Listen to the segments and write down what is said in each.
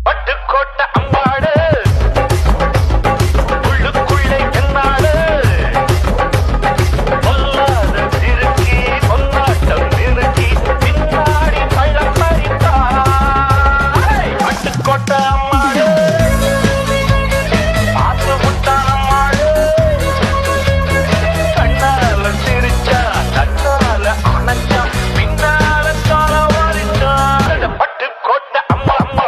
பட்டுக்கோட்டை அம்பாடு உள்ளுக்குள்ளே என்னாடு பொல்லாத திருக்கி பொன்னாட்டம் நிறுத்தி பின்னாடி பள்ளம் பறித்தா பட்டுக்கோட்டை அம்மாடு பார்த்து முட்டான அம்மாடு கண்ணால சிரிச்சா கண்ணால அணைச்சா பின்னால கால வாரிச்சா பட்டுக்கோட்டை அம்மா அம்மா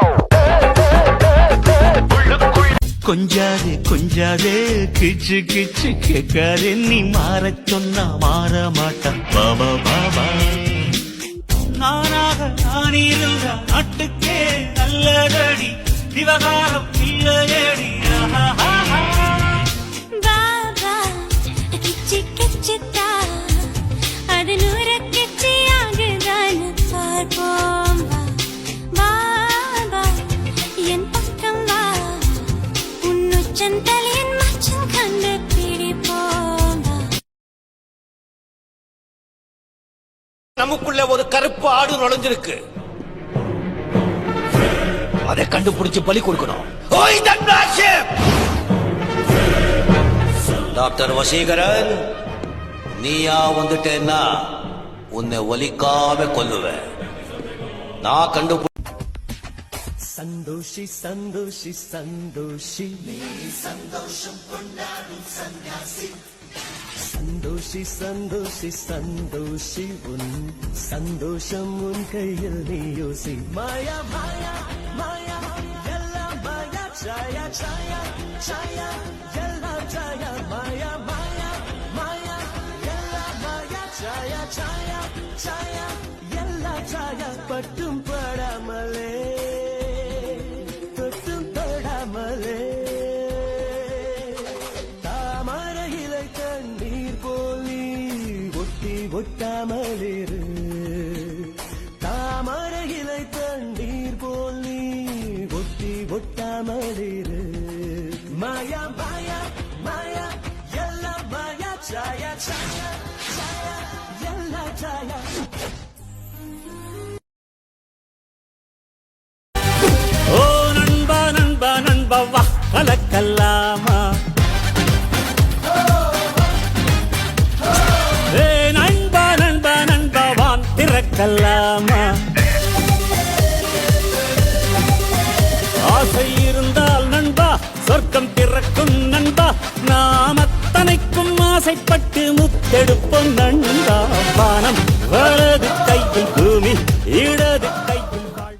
கொஞ்சாதே கொஞ்சாதே கிச்சு கிச்சு கேட்காதே நீ மாற சொன்னா மாற மாட்டான் பாபா பாபா நானாக நான் இருந்த நாட்டுக்கே நல்லதடி விவகாரம் இல்லையடி பாபா கிச்சி கிச்சித்தா அது நூற கிச்சி ஆகுதான்னு பார்ப்போம் பாபா என் பக்கம் வா உன்னுச்சன் தலையன் மச்சம் கண்டு பிடிப்போம் நமக்குள்ள ஒரு கருப்பு ஆடு நுழைஞ்சிருக்கு. அதை கண்டுபிடிச்சு பலி கொடுக்கணும். டாக்டர் வசீகரன், நீயா வந்துட்டேன்னா உன்னை ஒலிக்காம கொல்லுவேன். நான் கண்டுபிடி சந்தோஷி சந்தோஷி சந்தோஷி நீ சந்தோஷம் கொண்டாடும் சன்னியாசி சந்தோஷி சந்தோஷி சந்தோஷி உன் சந்தோஷம் உன் கையில் நீ யோசி மாயா மாயா மாயா எல்லாம் மாயா சாயா சாயா சாயா எல்லாம் சாயா மாயா மாயா மாயா எல்லாம் மாயா சாயா சாயா சாயா எல்லாம் சாயா பட்டும் படாமலே தொட்டும் தொடாமலே தாமரையிலை தண்ணீர் போலி ஒட்டி ஒட்டாமலிரு தாமரையிலை தண்ணீர் போலி ஒட்டி ஒட்டாமலிரு மாயா மாயா மாயா எல்லாம் மாயா சாயா சாயா சாயா எல்லாம் சாயா ஓ நண்பா நண்பா நண்பா வா கலக்கல்லாமா ஏ நண்பா நண்பா நண்பா வான் திறக்கல்லாமா ஆசை இருந்தால் நண்பா சொர்க்கம் திறக்கும் நண்பா நாம் அத்தனைக்கும் ஆசைப்பட்டு முத்தெடுப்போம் நண்பா வானம் வலது கையில் பூமி இடது கையில் வாழ்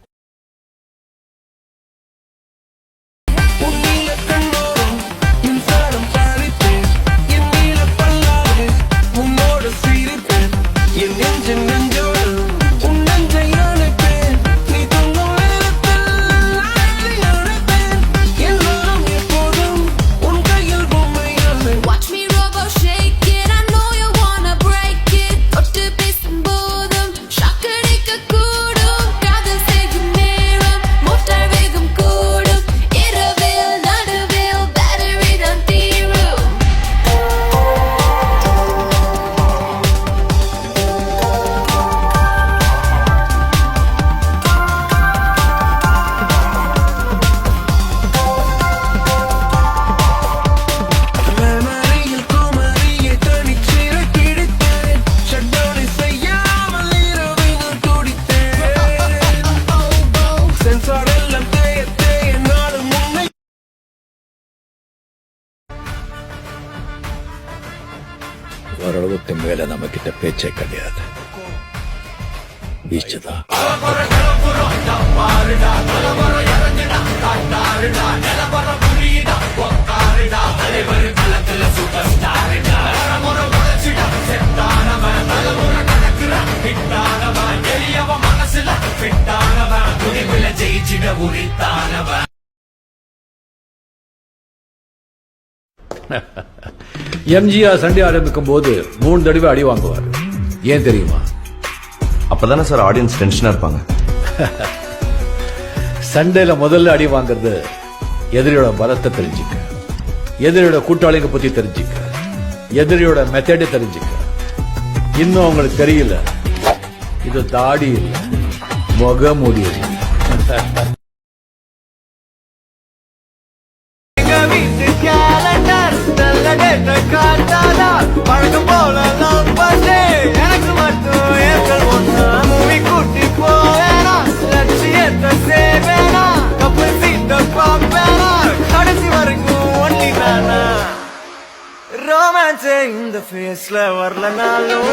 Watch me robo shake it, I know you wanna break it. Ottu pesun bodum shakadikka koodum kadal segum neram motor vegam koodum iravil naduvil battery dan theerum மமரையில் கோமரியை தனிச்சிற கிடித்தேன் ஷட்டோனை செய்யாமல் இரவினும் துடித்தேன் சென்சார் எல்லாம் தேய தேய நாளும் முன்னை ஓரளவுக்கு மேல நம்ம கிட்ட பேச்சே கிடையாது. பீச்சுதான். எம்ஜிஆர் சண்டே ஆரம்பிக்கும் போது 3 தடவை அடி வாங்குவார். ஏன் தெரியுமா? அப்பதானே சார் ஆடியன்ஸ் டென்ஷனா இருப்பாங்க. சண்டேல முதல்ல அடி வாங்குறது எதிரியோட பலத்தை தெரிஞ்சுக்க, எதிரியோட கூட்டாளிங்க பத்தி தெரிஞ்சுக்க, எதிரியோட மெத்தட தெரிஞ்சுக்க. இன்னும் அவங்களுக்கு தெரியல, இது தாடி இல்ல முகமூடியது. எங்க வீட்டு calendar நல்ல date காட்டாதா? வழக்கம் போல love birthday எனக்கு மட்டும் ஏப்ரல் 1. மூவி கூட்டி போவேனா? லட்சியத்தை சேவேனா? கப்பல் சீட்டை பார்ப்பேனா? கடைசி வரைக்கும் ஒன்லி நானா? ரொமான்ஸ் இந்த ஃபேஸ்ல வரலனாலும்